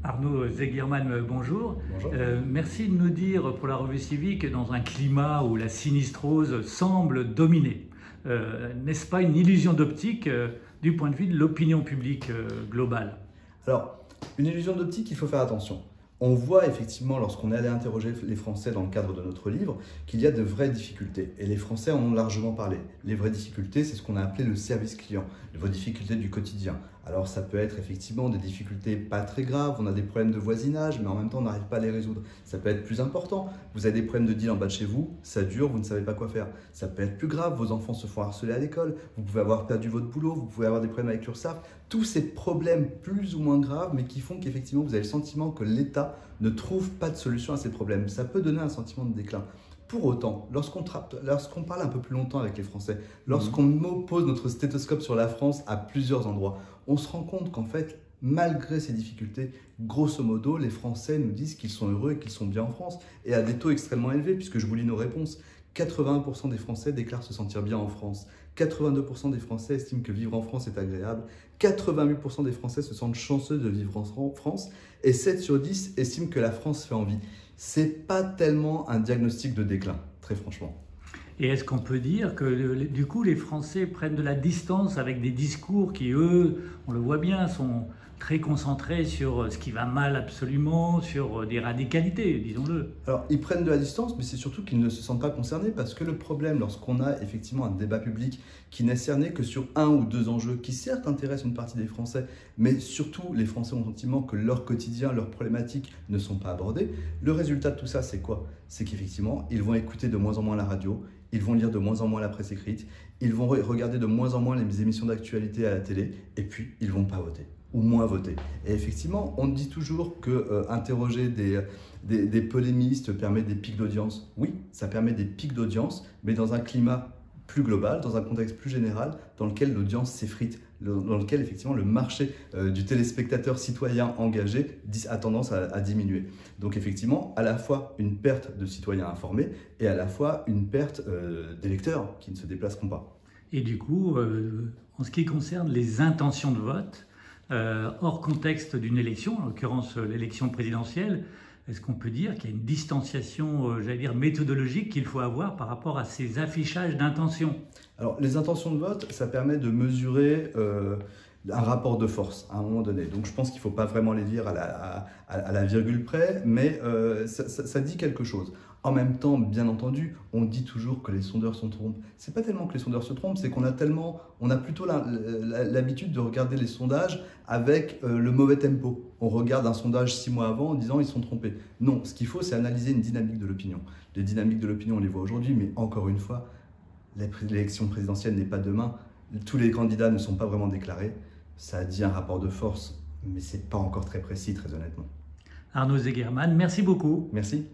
Arnaud Zeguerman, bonjour. Bonjour. Merci de nous dire pour la revue civique, dans un climat où la sinistrose semble dominer, n'est-ce pas une illusion d'optique du point de vue de l'opinion publique globale? Alors, une illusion d'optique, il faut faire attention. On voit effectivement, lorsqu'on est allé interroger les Français dans le cadre de notre livre, qu'il y a de vraies difficultés. Et les Français en ont largement parlé. Les vraies difficultés, c'est ce qu'on a appelé le service client, vos difficultés du quotidien. Alors ça peut être effectivement des difficultés pas très graves, on a des problèmes de voisinage, mais en même temps on n'arrive pas à les résoudre. Ça peut être plus important, vous avez des problèmes de deal en bas de chez vous, ça dure, vous ne savez pas quoi faire. Ça peut être plus grave, vos enfants se font harceler à l'école, vous pouvez avoir perdu votre boulot, vous pouvez avoir des problèmes avec l'URSSAF. Tous ces problèmes plus ou moins graves, mais qui font qu'effectivement vous avez le sentiment que l'État ne trouve pas de solution à ces problèmes. Ça peut donner un sentiment de déclin. Pour autant, lorsqu'on parle un peu plus longtemps avec les Français, lorsqu'on pose notre stéthoscope sur la France à plusieurs endroits, on se rend compte qu'en fait, malgré ces difficultés, grosso modo, les Français nous disent qu'ils sont heureux et qu'ils sont bien en France, et à des taux extrêmement élevés, puisque je vous lis nos réponses. 81% des Français déclarent se sentir bien en France. 82% des Français estiment que vivre en France est agréable. 88% des Français se sentent chanceux de vivre en France. Et 7 sur 10 estiment que la France fait envie. C'est pas tellement un diagnostic de déclin, très franchement. Et est-ce qu'on peut dire que du coup les Français prennent de la distance avec des discours qui, eux, on le voit bien, sont très concentrés sur ce qui va mal absolument, sur des radicalités, disons-le? Alors, ils prennent de la distance, mais c'est surtout qu'ils ne se sentent pas concernés, parce que le problème, lorsqu'on a effectivement un débat public qui n'est cerné que sur un ou deux enjeux, qui certes intéressent une partie des Français, mais surtout les Français ont le sentiment que leur quotidien, leurs problématiques ne sont pas abordées, le résultat de tout ça, c'est quoi? C'est qu'effectivement, ils vont écouter de moins en moins la radio, ils vont lire de moins en moins la presse écrite, ils vont regarder de moins en moins les émissions d'actualité à la télé, et puis ils vont pas voter, ou moins voter. Et effectivement, on dit toujours que interroger des polémistes permet des pics d'audience. Oui, ça permet des pics d'audience, mais dans un climat plus global, dans un contexte plus général, dans lequel l'audience s'effrite, dans lequel effectivement le marché du téléspectateur citoyen engagé a tendance à diminuer. Donc effectivement, à la fois une perte de citoyens informés et à la fois une perte d'électeurs qui ne se déplaceront pas. Et du coup, en ce qui concerne les intentions de vote, hors contexte d'une élection, en l'occurrence l'élection présidentielle, est-ce qu'on peut dire qu'il y a une distanciation, j'allais dire, méthodologique qu'il faut avoir par rapport à ces affichages d'intention? Alors, les intentions de vote, ça permet de mesurer un rapport de force à un moment donné. Donc, je pense qu'il ne faut pas vraiment les lire à la virgule près, mais ça dit quelque chose. En même temps, bien entendu, on dit toujours que les sondeurs se trompent. C'est pas tellement que les sondeurs se trompent, c'est qu'on a plutôt l'habitude de regarder les sondages avec le mauvais tempo. On regarde un sondage 6 mois avant en disant ils sont trompés. Non, ce qu'il faut, c'est analyser une dynamique de l'opinion. Les dynamiques de l'opinion, on les voit aujourd'hui, mais encore une fois, l'élection présidentielle n'est pas demain. Tous les candidats ne sont pas vraiment déclarés. Ça dit un rapport de force, mais c'est pas encore très précis, très honnêtement. Arnaud Zeguerman, merci beaucoup. Merci.